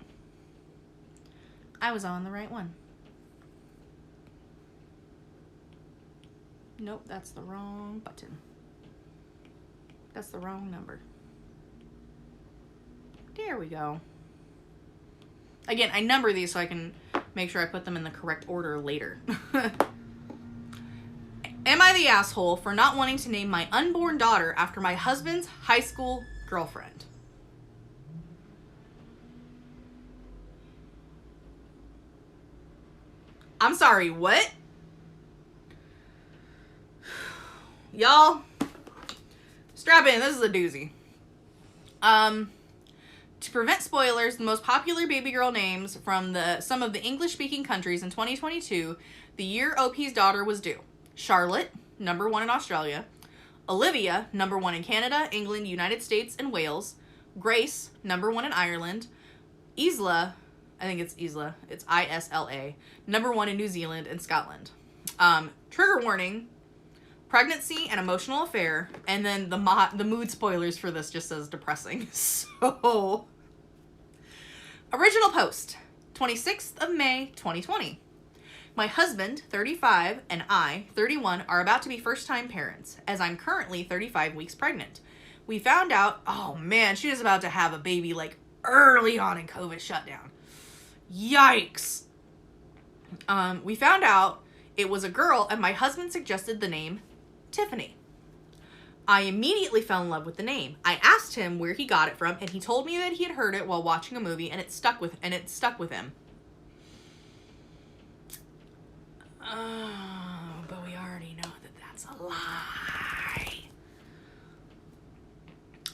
I was on the right one. Nope, that's the wrong button. That's the wrong number. There we go. Again, I number these so I can make sure I put them in the correct order later. Am I the asshole for not wanting to name my unborn daughter after my husband's high school girlfriend? I'm sorry, what? Y'all, strap in, this is a doozy. To prevent spoilers, the most popular baby girl names from some of the English-speaking countries in 2022, the year OP's daughter was due. Charlotte, number 1 in Australia. Olivia, number 1 in Canada, England, United States, and Wales. Grace, number 1 in Ireland. Isla, I think it's Isla, it's Isla, number 1 in New Zealand and Scotland. Trigger warning, pregnancy and emotional affair, and then the mood spoilers for this just says depressing. So, original post, 26th of May, 2020. My husband, 35, and I, 31, are about to be first-time parents, as I'm currently 35 weeks pregnant. We found out, oh man, she was about to have a baby like early on in COVID shutdown. Yikes. We found out it was a girl, and my husband suggested the name Tiffany. I immediately fell in love with the name. I asked him where he got it from, and he told me that he had heard it while watching a movie, and it stuck with him. Oh, but we already know that that's a lie.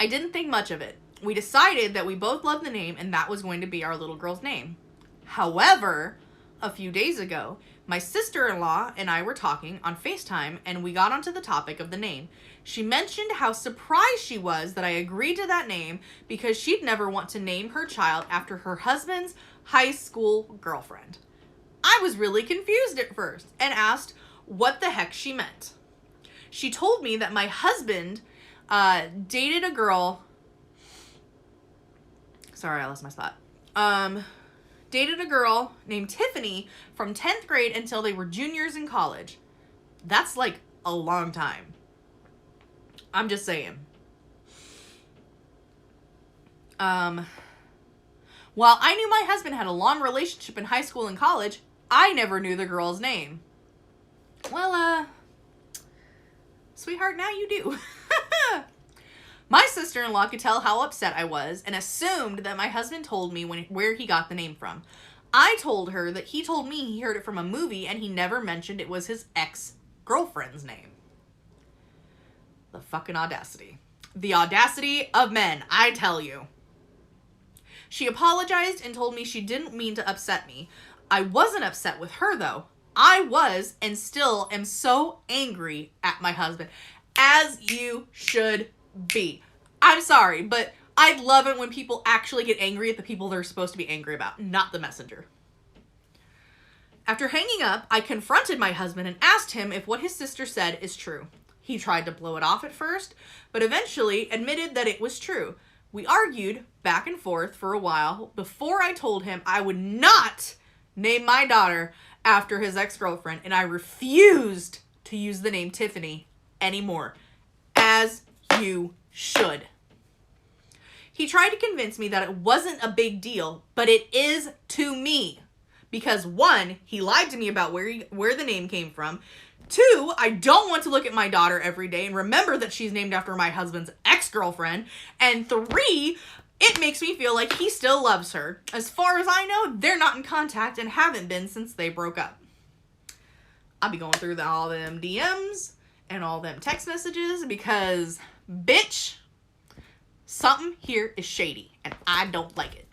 I didn't think much of it. We decided that we both loved the name, and that was going to be our little girl's name. However, a few days ago, my sister-in-law and I were talking on FaceTime, and we got onto the topic of the name. She mentioned how surprised she was that I agreed to that name because she'd never want to name her child after her husband's high school girlfriend. I was really confused at first and asked what the heck she meant. She told me that my husband dated a girl... Sorry, I lost my spot. Dated a girl named Tiffany from 10th grade until they were juniors in college. That's like a long time. I'm just saying. While I knew my husband had a long relationship in high school and college, I never knew the girl's name. Well, sweetheart, now you do. My sister-in-law could tell how upset I was and assumed that my husband told me where he got the name from. I told her that he told me he heard it from a movie and he never mentioned it was his ex-girlfriend's name. The fucking audacity. The audacity of men, I tell you. She apologized and told me she didn't mean to upset me. I wasn't upset with her, though. I was and still am so angry at my husband. As you should be. I'm sorry, but I love it when people actually get angry at the people they're supposed to be angry about, not the messenger. After hanging up, I confronted my husband and asked him if what his sister said is true. He tried to blow it off at first, but eventually admitted that it was true. We argued back and forth for a while before I told him I would not name my daughter after his ex-girlfriend, and I refused to use the name Tiffany anymore, as you should. He tried to convince me that it wasn't a big deal, but it is to me. Because 1, he lied to me about where the name came from. 2, I don't want to look at my daughter every day and remember that she's named after my husband's ex-girlfriend. And 3, it makes me feel like he still loves her. As far as I know, they're not in contact and haven't been since they broke up. I'll be going through all them DMs and all them text messages because, bitch, something here is shady and I don't like it.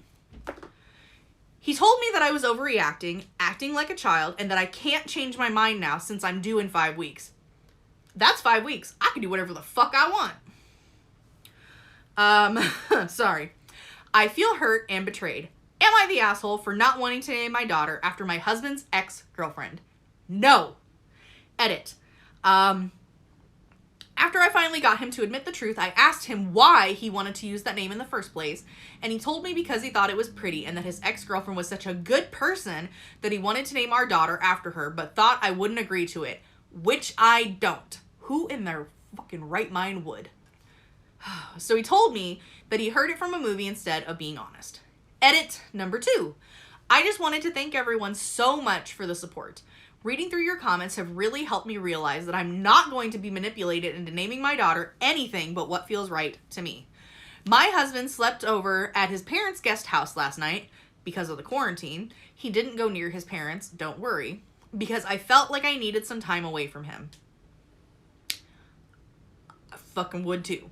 He told me that I was overreacting, acting like a child, and that I can't change my mind now since I'm due in 5 weeks. That's 5 weeks. I can do whatever the fuck I want. Sorry. I feel hurt and betrayed. Am I the asshole for not wanting to name my daughter after my husband's ex-girlfriend? No. Edit. After I finally got him to admit the truth, I asked him why he wanted to use that name in the first place, and he told me because he thought it was pretty and that his ex-girlfriend was such a good person that he wanted to name our daughter after her, but thought I wouldn't agree to it, which I don't. Who in their fucking right mind would? So he told me that he heard it from a movie instead of being honest. Edit number 2. I just wanted to thank everyone so much for the support. Reading through your comments have really helped me realize that I'm not going to be manipulated into naming my daughter anything but what feels right to me. My husband slept over at his parents' guest house last night because of the quarantine. He didn't go near his parents, don't worry, because I felt like I needed some time away from him. I fucking would too.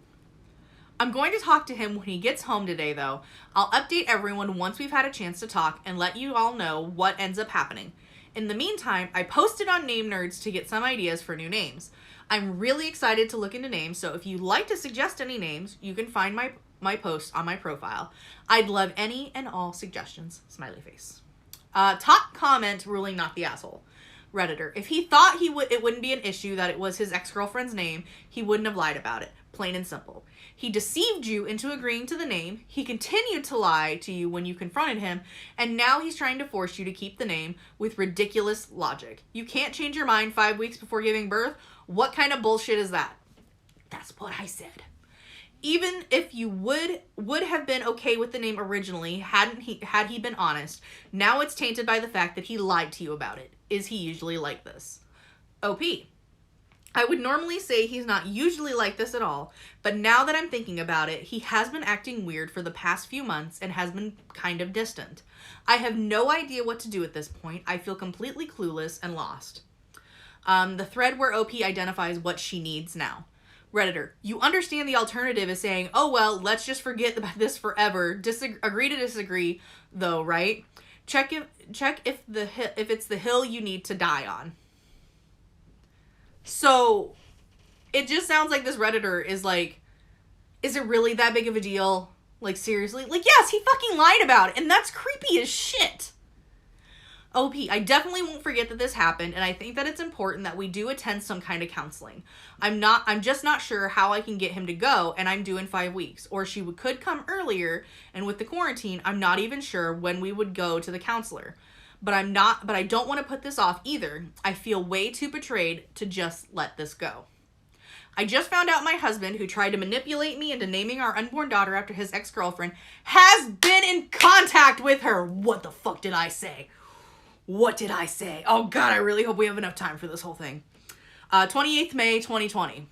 I'm going to talk to him when he gets home today, though. I'll update everyone once we've had a chance to talk and let you all know what ends up happening. In the meantime, I posted on Name Nerds to get some ideas for new names. I'm really excited to look into names, so if you'd like to suggest any names, you can find my post on my profile. I'd love any and all suggestions. Smiley face. Top comment ruling not the asshole. Redditor. If he thought it wouldn't be an issue that it was his ex-girlfriend's name, he wouldn't have lied about it. Plain and simple. He deceived you into agreeing to the name. He continued to lie to you when you confronted him, and now he's trying to force you to keep the name with ridiculous logic. You can't change your mind 5 weeks before giving birth? What kind of bullshit is that? That's what I said. Even if you would have been okay with the name originally, had he been honest, now it's tainted by the fact that he lied to you about it. Is he usually like this? OP. I would normally say he's not usually like this at all, but now that I'm thinking about it, he has been acting weird for the past few months and has been kind of distant. I have no idea what to do at this point. I feel completely clueless and lost. The thread where OP identifies what she needs now. Redditor, you understand the alternative is saying, oh well, let's just forget about this forever. Agree to disagree, though, right? Check if it's the hill you need to die on. So, it just sounds like this Redditor is like, is it really that big of a deal? Like, seriously? Like, yes, he fucking lied about it, and that's creepy as shit. OP, I definitely won't forget that this happened, and I think that it's important that we do attend some kind of counseling. I'm just not sure how I can get him to go, and I'm due in 5 weeks. Or she could come earlier, and with the quarantine, I'm not even sure when we would go to the counselor. But I don't want to put this off either. I feel way too betrayed to just let this go. I just found out my husband, who tried to manipulate me into naming our unborn daughter after his ex-girlfriend, has been in contact with her. What the fuck did I say? What did I say? Oh God, I really hope we have enough time for this whole thing. 28th May, 2020.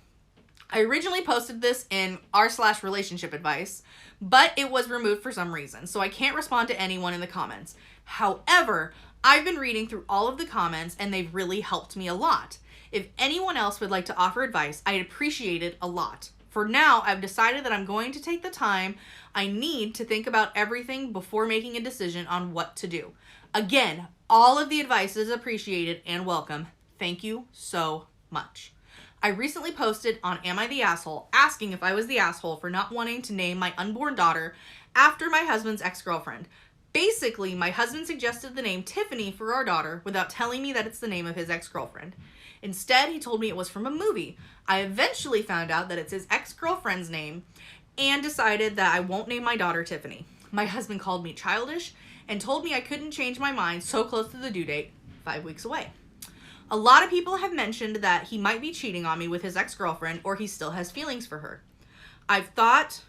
I originally posted this in r/relationship advice, but it was removed for some reason, so I can't respond to anyone in the comments. However, I've been reading through all of the comments and they've really helped me a lot. If anyone else would like to offer advice, I'd appreciate it a lot. For now, I've decided that I'm going to take the time I need to think about everything before making a decision on what to do. Again, all of the advice is appreciated and welcome. Thank you so much. I recently posted on Am I the Asshole asking if I was the asshole for not wanting to name my unborn daughter after my husband's ex-girlfriend. Basically, my husband suggested the name Tiffany for our daughter without telling me that it's the name of his ex-girlfriend. Instead, he told me it was from a movie. I eventually found out that it's his ex-girlfriend's name and decided that I won't name my daughter Tiffany. My husband called me childish and told me I couldn't change my mind so close to the due date, 5 weeks away. A lot of people have mentioned that he might be cheating on me with his ex-girlfriend or he still has feelings for her. I've thought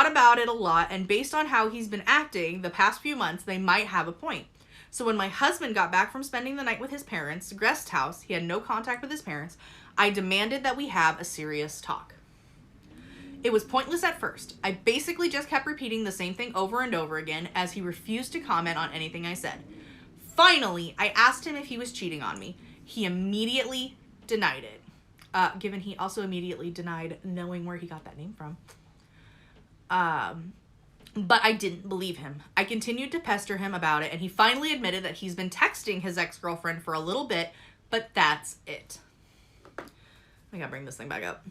about it a lot, and based on how he's been acting the past few months, they might have a point. So when my husband got back from spending the night with his parents, guest house, he had no contact with his parents, I demanded that we have a serious talk. It was pointless at first. I basically just kept repeating the same thing over and over again as he refused to comment on anything I said. Finally, I asked him if he was cheating on me. He immediately denied it, given he also immediately denied knowing where he got that name from. But I didn't believe him. I continued to pester him about it, and he finally admitted that he's been texting his ex-girlfriend for a little bit, but that's it. I gotta bring this thing back up.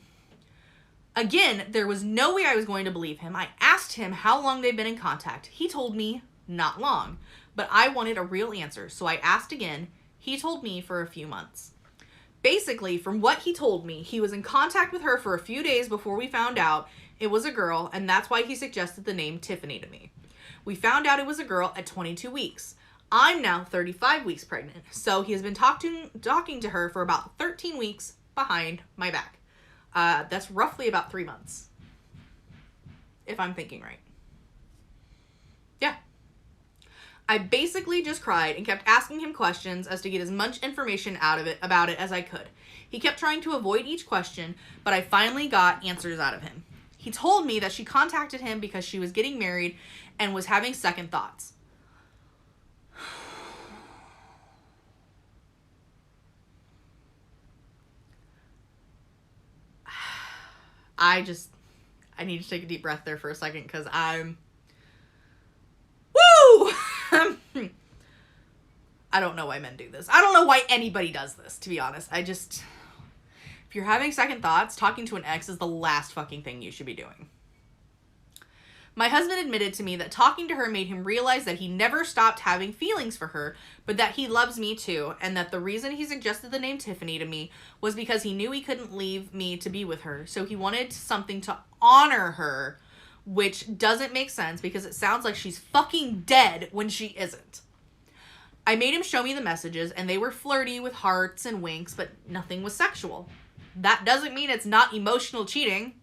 Again, there was no way I was going to believe him. I asked him how long they've been in contact. He told me not long, but I wanted a real answer, so I asked again. He told me for a few months. Basically, from what he told me, he was in contact with her for a few days before we found out it was a girl, and that's why he suggested the name Tiffany to me. We found out it was a girl at 22 weeks. I'm now 35 weeks pregnant, so he has been talking to her for about 13 weeks behind my back. That's roughly about 3 months, if I'm thinking right. Yeah. I basically just cried and kept asking him questions as to get as much information about it as I could. He kept trying to avoid each question, but I finally got answers out of him. He told me that she contacted him because she was getting married and was having second thoughts. I need to take a deep breath there for a second because I'm... Woo! I don't know why men do this. I don't know why anybody does this, to be honest. If you're having second thoughts, talking to an ex is the last fucking thing you should be doing. My husband admitted to me that talking to her made him realize that he never stopped having feelings for her, but that he loves me too, and that the reason he suggested the name Tiffany to me was because he knew he couldn't leave me to be with her, so he wanted something to honor her, which doesn't make sense because it sounds like she's fucking dead when she isn't. I made him show me the messages, and they were flirty with hearts and winks, but nothing was sexual. That doesn't mean it's not emotional cheating.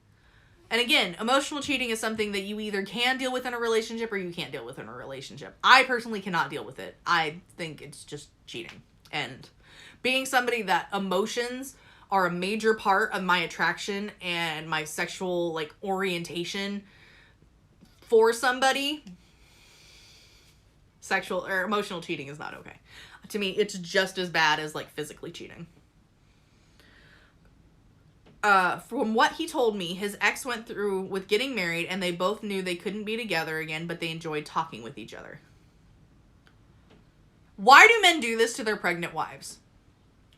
And again, emotional cheating is something that you either can deal with in a relationship or you can't deal with in a relationship. I personally cannot deal with it. I think it's just cheating. And being somebody that emotions are a major part of my attraction and my sexual orientation for somebody, sexual or emotional cheating is not okay. To me, it's just as bad as physically cheating. From what he told me, his ex went through with getting married and they both knew they couldn't be together again, but they enjoyed talking with each other. Why do men do this to their pregnant wives?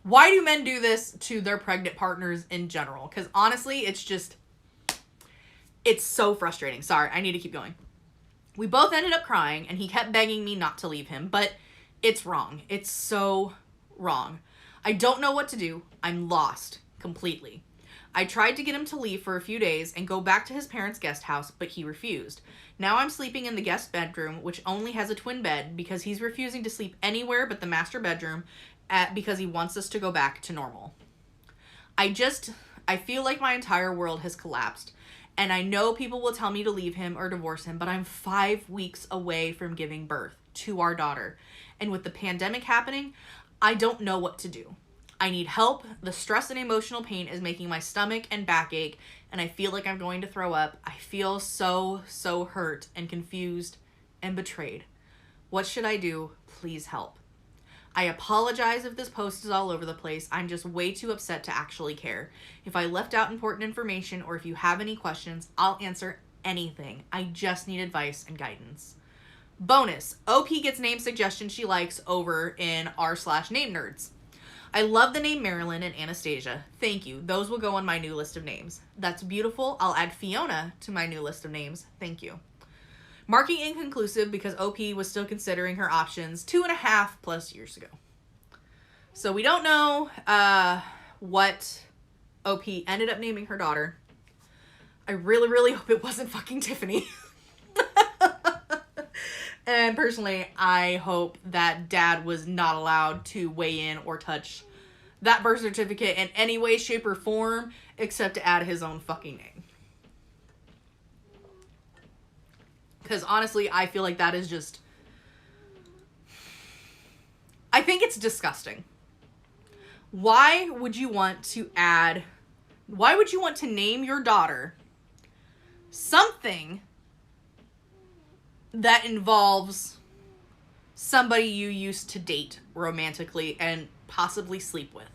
Why do men do this to their pregnant partners in general? Because honestly, it's so frustrating. Sorry, I need to keep going. We both ended up crying and he kept begging me not to leave him, but it's wrong. It's so wrong. I don't know what to do. I'm lost completely. I tried to get him to leave for a few days and go back to his parents' guest house, but he refused. Now I'm sleeping in the guest bedroom, which only has a twin bed, because he's refusing to sleep anywhere but the master bedroom because he wants us to go back to normal. I feel like my entire world has collapsed, and I know people will tell me to leave him or divorce him, but I'm 5 weeks away from giving birth to our daughter. And with the pandemic happening, I don't know what to do. I need help. The stress and emotional pain is making my stomach and back ache, and I feel like I'm going to throw up. I feel so hurt and confused and betrayed. What should I do? Please help. I apologize if this post is all over the place. I'm just way too upset to actually care. If I left out important information or if you have any questions, I'll answer anything. I just need advice and guidance. Bonus, OP gets name suggestions she likes over in r/name nerds. I love the name Marilyn and Anastasia. Thank you. Those will go on my new list of names. That's beautiful. I'll add Fiona to my new list of names. Thank you. marking inconclusive because OP was still considering her options 2.5+ years ago. So we don't know what OP ended up naming her daughter. I really, really hope it wasn't fucking Tiffany. And personally, I hope that dad was not allowed to weigh in or touch that birth certificate in any way, shape, or form, except to add his own fucking name. Because honestly, I feel like that is just... I think it's disgusting. Why would you want to name your daughter something that involves somebody you used to date romantically and possibly sleep with?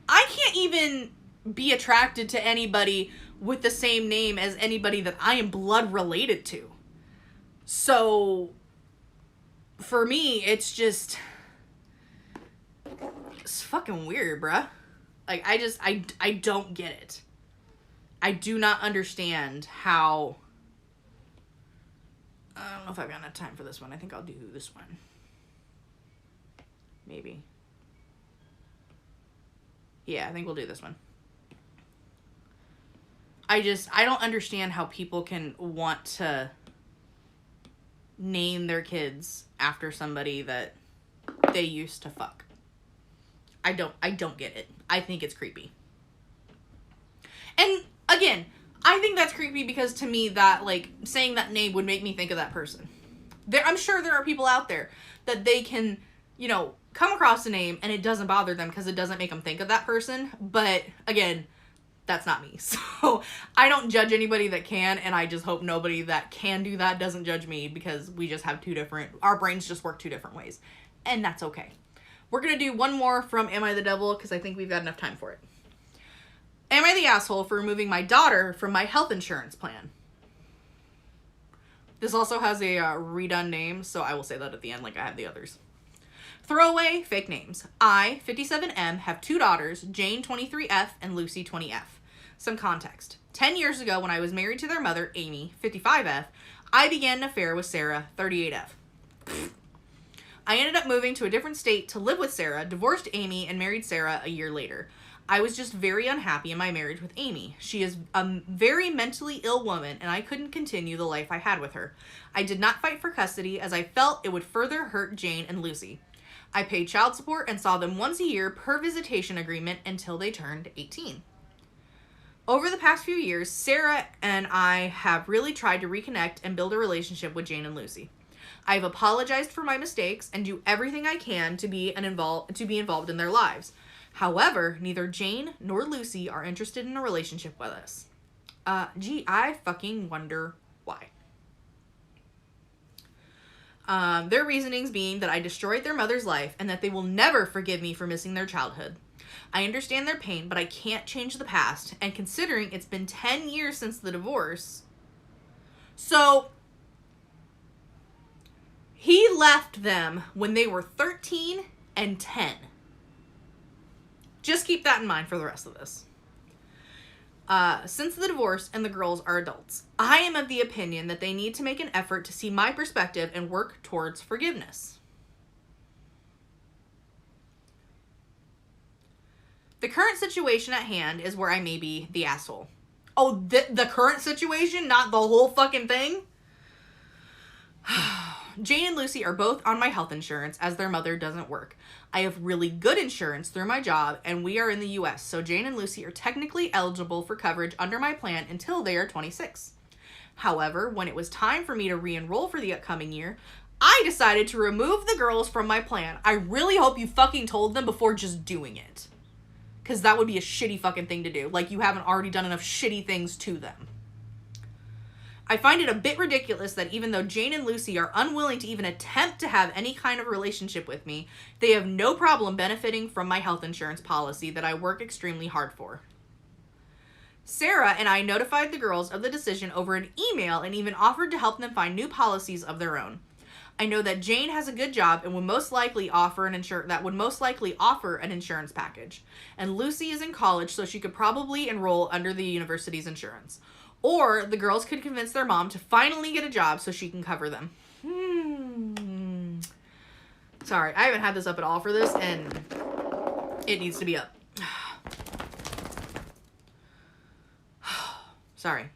I can't even be attracted to anybody with the same name as anybody that I am blood related to. So, for me, it's fucking weird, bruh. Like, I don't get it. I do not understand how... I don't know if I've got enough time for this one. I think I'll do this one. Maybe. Yeah, I think we'll do this one. I don't understand how people can want to name their kids after somebody that they used to fuck. I don't get it. I think it's creepy. And again, I think that's creepy because to me that, like, saying that name would make me think of that person. I'm sure there are people out there that they can, you know, come across a name and it doesn't bother them because it doesn't make them think of that person. But again, that's not me. So I don't judge anybody that can, and I just hope nobody that can do that doesn't judge me, because we just have our brains just work two different ways. And that's okay. We're going to do one more from Am I the Devil, because I think we've got enough time for it. Am I the asshole for removing my daughter from my health insurance plan? This also has a redone name, so I will say that at the end like I have the others. Throwaway fake names. I, 57M, have 2 daughters, Jane, 23F, and Lucy, 20F. Some context. 10 years ago, when I was married to their mother, Amy, 55F, I began an affair with Sarah, 38F. I ended up moving to a different state to live with Sarah, divorced Amy, and married Sarah a year later. I was just very unhappy in my marriage with Amy. She is a very mentally ill woman, and I couldn't continue the life I had with her. I did not fight for custody, as I felt it would further hurt Jane and Lucy. I paid child support and saw them once a year per visitation agreement until they turned 18. Over the past few years, Sarah and I have really tried to reconnect and build a relationship with Jane and Lucy. I have apologized for my mistakes and do everything I can to be involved in their lives. However, neither Jane nor Lucy are interested in a relationship with us. I fucking wonder why. Their reasonings being that I destroyed their mother's life and that they will never forgive me for missing their childhood. I understand their pain, but I can't change the past, and considering it's been 10 years since the divorce... So, he left them when they were 13 and 10. Just keep that in mind for the rest of this. Since the divorce and the girls are adults, I am of the opinion that they need to make an effort to see my perspective and work towards forgiveness. The current situation at hand is where I may be the asshole. Oh, the current situation, not the whole fucking thing? Jane and Lucy are both on my health insurance as their mother doesn't work. I have really good insurance through my job, and we are in the US, so Jane and Lucy are technically eligible for coverage under my plan until they are 26. However, when it was time for me to re-enroll for the upcoming year, I decided to remove the girls from my plan. I really hope you fucking told them before just doing it. Because that would be a shitty fucking thing to do. Like you haven't already done enough shitty things to them. I find it a bit ridiculous that even though Jane and Lucy are unwilling to even attempt to have any kind of relationship with me, they have no problem benefiting from my health insurance policy that I work extremely hard for. Sarah and I notified the girls of the decision over an email and even offered to help them find new policies of their own. I know that Jane has a good job and would most likely offer an insurance package. And Lucy is in college, so she could probably enroll under the university's insurance. Or the girls could convince their mom to finally get a job so she can cover them. Sorry, I haven't had this up at all for this, and it needs to be up. Sorry.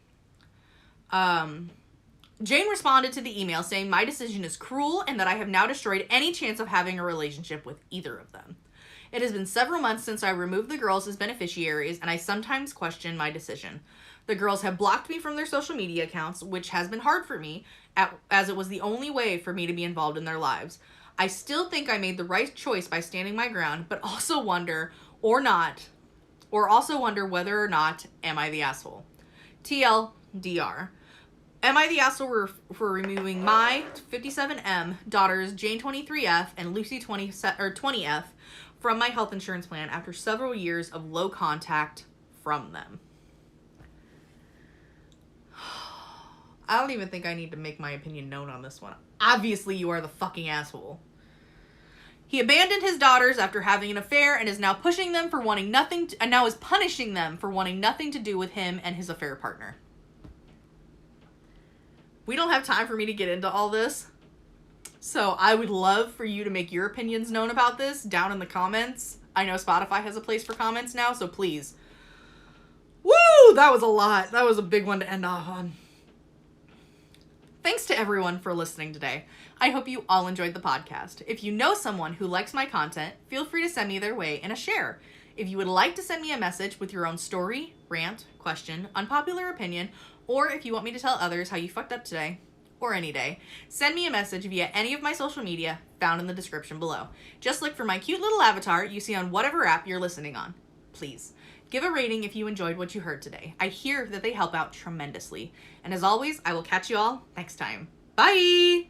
Jane responded to the email saying, "My decision is cruel and that I have now destroyed any chance of having a relationship with either of them. It has been several months since I removed the girls as beneficiaries, and I sometimes question my decision. The girls have blocked me from their social media accounts, which has been hard for me, as it was the only way for me to be involved in their lives. I still think I made the right choice by standing my ground, but also wonder, whether or not am I the asshole? TLDR. Am I the asshole for removing my 57M daughters Jane 23F and Lucy 20F from my health insurance plan after several years of low contact from them?" I don't even think I need to make my opinion known on this one. Obviously, you are the fucking asshole. He abandoned his daughters after having an affair and is now punishing them for wanting nothing to do with him and his affair partner. We don't have time for me to get into all this, so I would love for you to make your opinions known about this down in the comments. I know Spotify has a place for comments now, so please. Woo! That was a lot. That was a big one to end off on. Thanks to everyone for listening today. I hope you all enjoyed the podcast. If you know someone who likes my content, feel free to send me their way in a share. If you would like to send me a message with your own story, rant, question, unpopular opinion, or if you want me to tell others how you fucked up today, or any day, send me a message via any of my social media found in the description below. Just look for my cute little avatar you see on whatever app you're listening on. Please, give a rating if you enjoyed what you heard today. I hear that they help out tremendously. And as always, I will catch you all next time. Bye!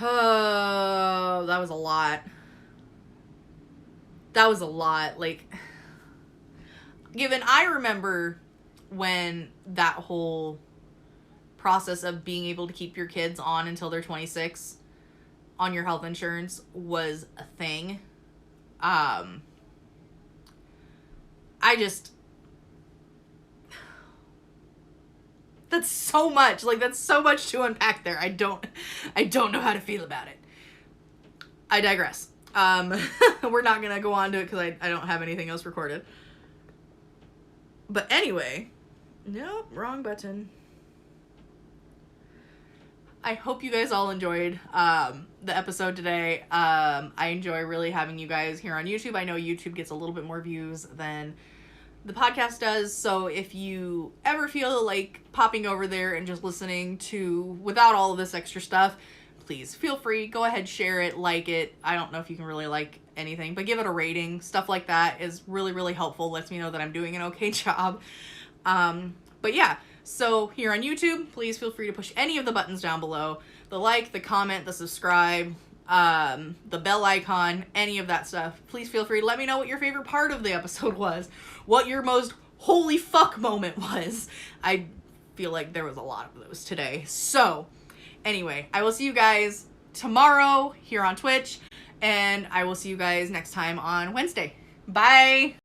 Oh, that was a lot. That was a lot. Like, given I remember when that whole process of being able to keep your kids on until they're 26 on your health insurance was a thing. That's so much. Like, that's so much to unpack there. I don't know how to feel about it. I digress. We're not gonna go on to it because I don't have anything else recorded. But anyway, nope, wrong button. I hope you guys all enjoyed the episode today. I enjoy really having you guys here on YouTube. I know YouTube gets a little bit more views than the podcast does, so if you ever feel like popping over there and just listening to without all of this extra stuff, please feel free. Go ahead, share it, like it. I don't know if you can really like anything, but give it a rating. Stuff like that is really, really helpful. Lets me know that I'm doing an okay job. But yeah, so here on YouTube, please feel free to push any of the buttons down below. The like, the comment, the subscribe, the bell icon, any of that stuff. Please feel free to let me know what your favorite part of the episode was. What your most holy fuck moment was. I feel like there was a lot of those today. So, anyway, I will see you guys tomorrow here on Twitch, and I will see you guys next time on Wednesday. Bye!